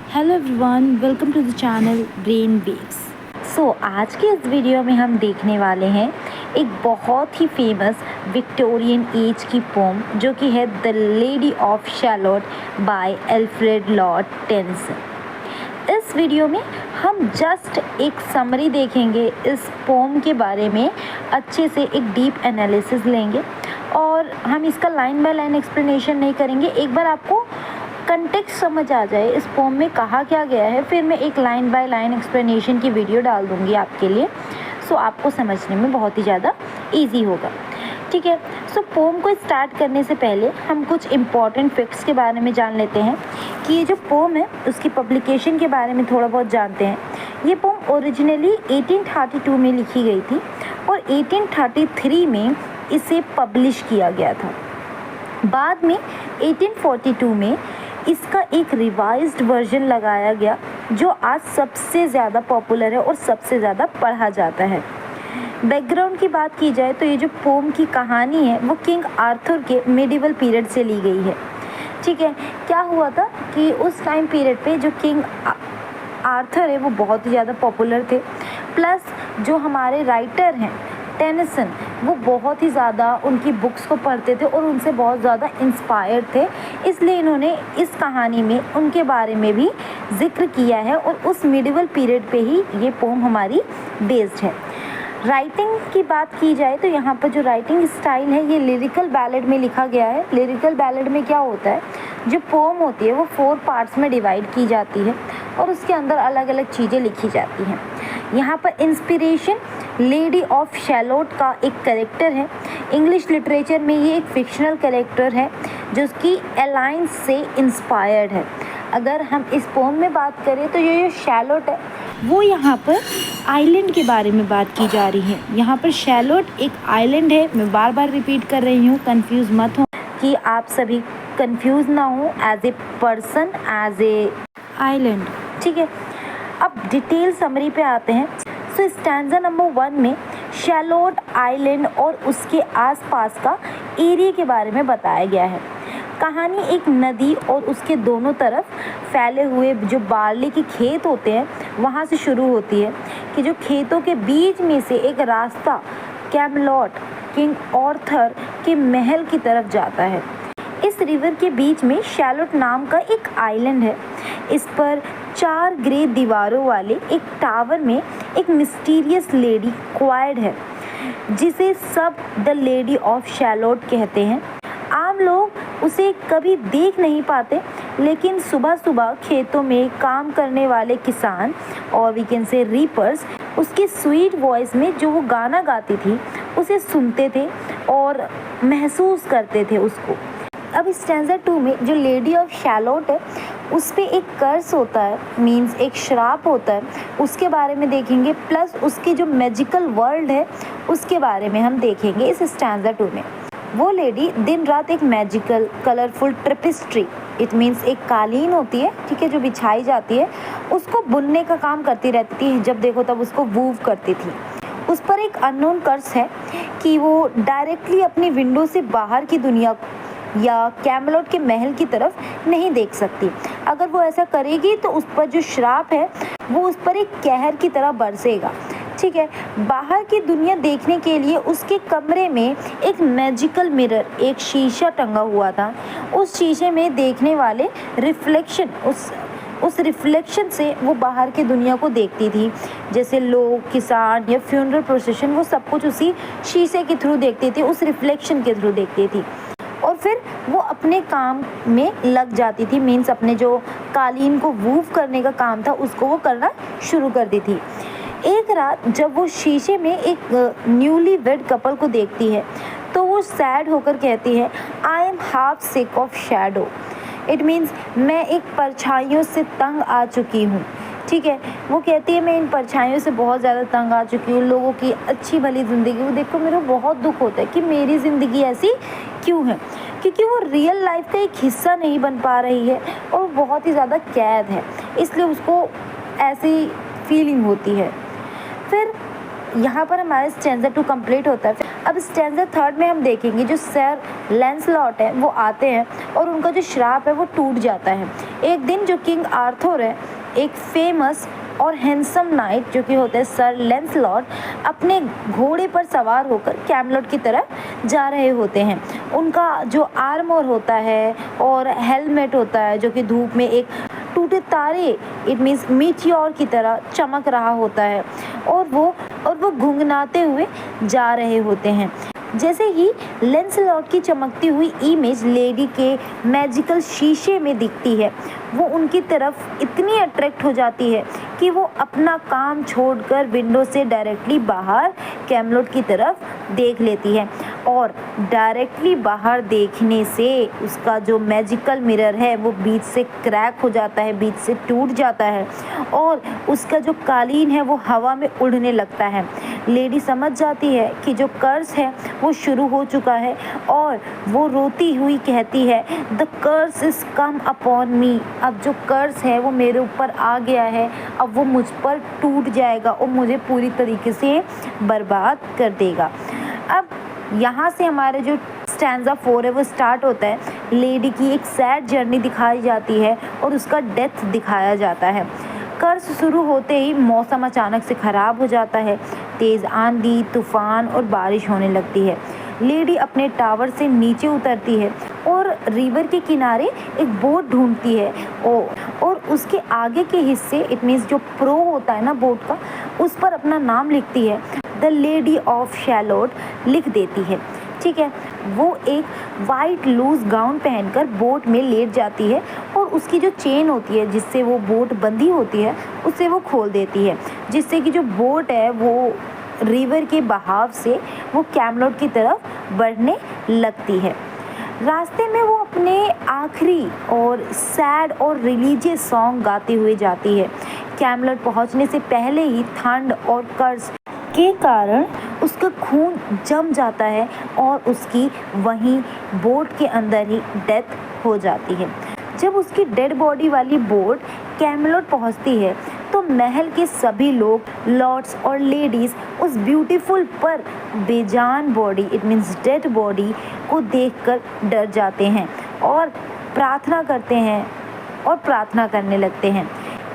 Hello everyone, welcome to the channel brain waves. आज के इस वीडियो में हम देखने वाले हैं एक बहुत ही फेमस विक्टोरियन एज की पोम जो कि है the lady of Shalott by Alfred Lord Tennyson. इस वीडियो में हम जस्ट एक समरी देखेंगे, इस पोम के बारे में अच्छे से एक डीप एनालिसिस लेंगे और हम इसका लाइन बाय लाइन एक्सप्लेनेशन नहीं करेंगे। एक बार आपको कंटेक्स्ट समझ आ जाए इस पोम में कहा क्या गया है, फिर मैं एक लाइन बाय लाइन एक्सप्लेनेशन की वीडियो डाल दूंगी आपके लिए। आपको समझने में बहुत ही ज़्यादा इजी होगा। ठीक है। पोम को स्टार्ट करने से पहले हम कुछ इम्पॉर्टेंट फैक्ट्स के बारे में जान लेते हैं कि ये जो पोम है उसकी पब्लिकेशन के बारे में थोड़ा बहुत जानते हैं। ये पोम ओरिजिनली 1832 में लिखी गई थी और 1833 में इसे पब्लिश किया गया था। बाद में 1842 में इसका एक रिवाइज्ड वर्जन लगाया गया जो आज सबसे ज़्यादा पॉपुलर है और सबसे ज़्यादा पढ़ा जाता है। बैकग्राउंड की बात की जाए तो ये जो पोम की कहानी है वो किंग आर्थर के मिडिवल पीरियड से ली गई है। ठीक है। क्या हुआ था कि उस टाइम पीरियड पे जो किंग आर्थर है वो बहुत ही ज़्यादा पॉपुलर थे, प्लस जो हमारे राइटर हैं टेनिसन वो बहुत ही ज़्यादा उनकी बुक्स को पढ़ते थे और उनसे बहुत ज़्यादा इंस्पायर्ड थे, इसलिए इन्होंने इस कहानी में उनके बारे में भी जिक्र किया है और उस मिडिवल पीरियड पे ही ये पोम हमारी बेस्ड है। राइटिंग की बात की जाए तो यहाँ पर जो राइटिंग स्टाइल है ये लिरिकल बैलेड में लिखा गया है। लिरिकल बैलेड में क्या होता है, जो पोम होती है वो 4 पार्ट्स में डिवाइड की जाती है और उसके अंदर अलग अलग चीज़ें लिखी जाती हैं। यहाँ पर इंस्पिरेशन लेडी ऑफ शैलोट का एक कैरेक्टर है। इंग्लिश लिटरेचर में ये एक फिक्शनल कैरेक्टर है जो उसकी एलाइंस से इंस्पायर्ड है। अगर हम इस पोम में बात करें तो ये जो शैलोट है वो यहाँ पर आइलैंड के बारे में बात की जा रही है। यहाँ पर शैलोट एक आइलैंड है। मैं बार बार रिपीट कर रही हूँ, कंफ्यूज मत हो कि आप सभी कंफ्यूज ना हो as a person, as a island. ठीक है। अब डिटेल समरी पे आते हैं। स्टैंजा नंबर 1 में शैलोट आइलैंड और उसके आसपास का एरिया के बारे में बताया गया है। कहानी एक नदी और उसके दोनों तरफ फैले हुए जो बार्ली के खेत होते हैं वहाँ से शुरू होती है कि जो खेतों के बीच में से एक रास्ता कैमलॉट किंग आर्थर के महल की तरफ जाता है। इस रिवर के बीच में शैलोट नाम का एक आइलैंड है। इस पर 4 ग्रे दीवारों वाले एक टावर में एक मिस्टीरियस लेडी क्वाइड है जिसे सब द लेडी ऑफ शैलोट कहते हैं। आम लोग उसे कभी देख नहीं पाते, लेकिन सुबह सुबह खेतों में काम करने वाले किसान और वी कैन से रीपर्स उसके स्वीट वॉइस में जो वो गाना गाती थी उसे सुनते थे और महसूस करते थे उसको। अब स्टैंजा 2 में जो लेडी ऑफ शैलोट है उस पे एक कर्स होता है, मींस एक श्राप होता है, उसके बारे में देखेंगे, प्लस उसकी जो मैजिकल वर्ल्ड है उसके बारे में हम देखेंगे इस स्टैंजा 2 में। वो लेडी दिन रात एक मैजिकल कलरफुल ट्रेपेस्ट्री, इट मीन्स एक कालीन होती है, ठीक है, जो बिछाई जाती है, उसको बुनने का काम करती रहती थी। जब देखो तब उसको वूव करती थी। उस पर एक अननोन कर्स है कि वो डायरेक्टली अपनी विंडो से बाहर की दुनिया या कैमलॉट के महल की तरफ नहीं देख सकती। अगर वो ऐसा करेगी तो उस पर जो श्राप है वो उस पर एक कहर की तरह बरसेगा। ठीक है। बाहर की दुनिया देखने के लिए उसके कमरे में एक मैजिकल मिरर, एक शीशा टंगा हुआ था। उस शीशे में देखने वाले रिफ्लेक्शन, उस रिफ्लेक्शन से वो बाहर की दुनिया को देखती थी। जैसे लोग, किसान या फ्यूनरल प्रोसेशन, वो सब कुछ उसी शीशे के थ्रू देखती थी, उस रिफ्लेक्शन के थ्रू देखती थी। और फिर वो अपने काम में लग जाती थी, मीन्स अपने जो कालीन को वूव करने का काम था उसको वो करना शुरू कर दी थी। एक रात जब वो शीशे में एक न्यूली वेड कपल को देखती है तो वो सैड होकर कहती है, I am half sick of shadow. It means मैं एक परछाइयों से तंग आ चुकी हूँ। ठीक है। वो कहती है मैं इन परछाइयों से बहुत ज़्यादा तंग आ चुकी हूँ, लोगों की अच्छी भली ज़िंदगी वो देखो मेरा बहुत दुख होता है कि मेरी ज़िंदगी ऐसी क्यों है, क्योंकि वो रियल लाइफ का एक हिस्सा नहीं बन पा रही है और बहुत ही ज़्यादा कैद है, इसलिए उसको ऐसी फीलिंग होती है। फिर यहाँ पर हमारा स्टैंजा 2 कंप्लीट होता है। अब स्टैंजा 3 में हम देखेंगे जो सर लैंसलॉट है वो आते हैं और उनका जो श्राप है वो टूट जाता है। एक दिन जो किंग आर्थर है, एक फेमस और हैंडसम नाइट जो कि होते हैं सर लैंसलॉट, अपने घोड़े पर सवार होकर कैमलॉट की तरफ जा रहे होते हैं। उनका जो आर्मर होता है और हेलमेट होता है जो कि धूप में एक टूटे तारे इट मीन्स मीटियोर की तरह चमक रहा होता है और वो घुंघनाते हुए जा रहे होते हैं। जैसे ही लैंसलॉट की चमकती हुई इमेज लेडी के मैजिकल शीशे में दिखती है, वो उनकी तरफ इतनी अट्रैक्ट हो जाती है कि वो अपना काम छोड़कर विंडो से डायरेक्टली बाहर कैमलॉट की तरफ देख लेती है और डायरेक्टली बाहर देखने से उसका जो मैजिकल मिरर है वो बीच से क्रैक हो जाता है, बीच से टूट जाता है और उसका जो कालीन है वो हवा में उड़ने लगता है। लेडी समझ जाती है कि जो कर्स है वो शुरू हो चुका है और वो रोती हुई कहती है, the curse is come upon me. अब जो कर्स है वो मेरे ऊपर आ गया है, अब वो मुझ पर टूट जाएगा और मुझे पूरी तरीके से बर्बाद कर देगा। अब यहाँ से हमारे जो स्टैंजा 4 है वो स्टार्ट होता है। लेडी की एक सैड जर्नी दिखाई जाती है और उसका डेथ दिखाया जाता है। कर्स शुरू होते ही मौसम अचानक से ख़राब हो जाता है। तेज़ आंधी, तूफान और बारिश होने लगती है। लेडी अपने टावर से नीचे उतरती है और रिवर के किनारे एक बोट ढूंढती है और उसके आगे के हिस्से इट मीन्स जो प्रो होता है ना बोट का, उस पर अपना नाम लिखती है। द लेडी ऑफ शैलोट लिख देती है। ठीक है, वो एक वाइट लूज गाउन पहनकर बोट में लेट जाती है और उसकी जो चेन होती है जिससे वो बोट बंधी होती है उसे वो खोल देती है, जिससे कि जो बोट है वो रिवर के बहाव से वो कैमलॉट की तरफ बढ़ने लगती है। रास्ते में वो अपने आखिरी और सैड और रिलीजियस सॉन्ग गाते हुए जाती है। कैमलॉट पहुंचने से पहले ही ठंड और कर्ज के कारण उसका खून जम जाता है और उसकी वहीं बोट के अंदर ही डेथ हो जाती है। जब उसकी डेड बॉडी वाली बोट कैमलॉट पहुंचती है तो महल के सभी लोग, लॉर्ड्स और लेडीज़ उस ब्यूटीफुल पर बेजान body it means dead body को देखकर डर जाते हैं और प्रार्थना करने लगते हैं।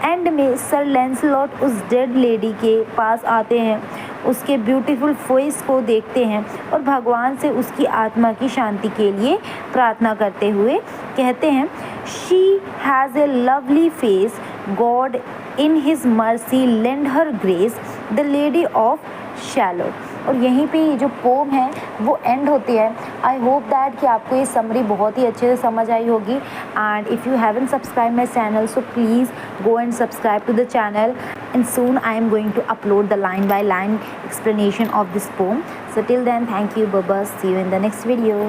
एंड में सर लैंसलॉट उस डेड लेडी के पास आते हैं, उसके ब्यूटीफुल फेस को देखते हैं और भगवान से उसकी आत्मा की शांति के लिए प्रार्थना करते हुए कहते हैं, she has a lovely face, God in his mercy lend her grace, the lady of Shalott. और यहीं पे ये जो पोम है वो एंड होती है। आई होप दैट कि आपको ये समरी बहुत ही अच्छे से समझ आई होगी। And if you haven't subscribe my channel so please go and subscribe to the channel, and soon I am going to upload the line by line explanation of this poem. So till then, thank you, bye bye, see you in the next video.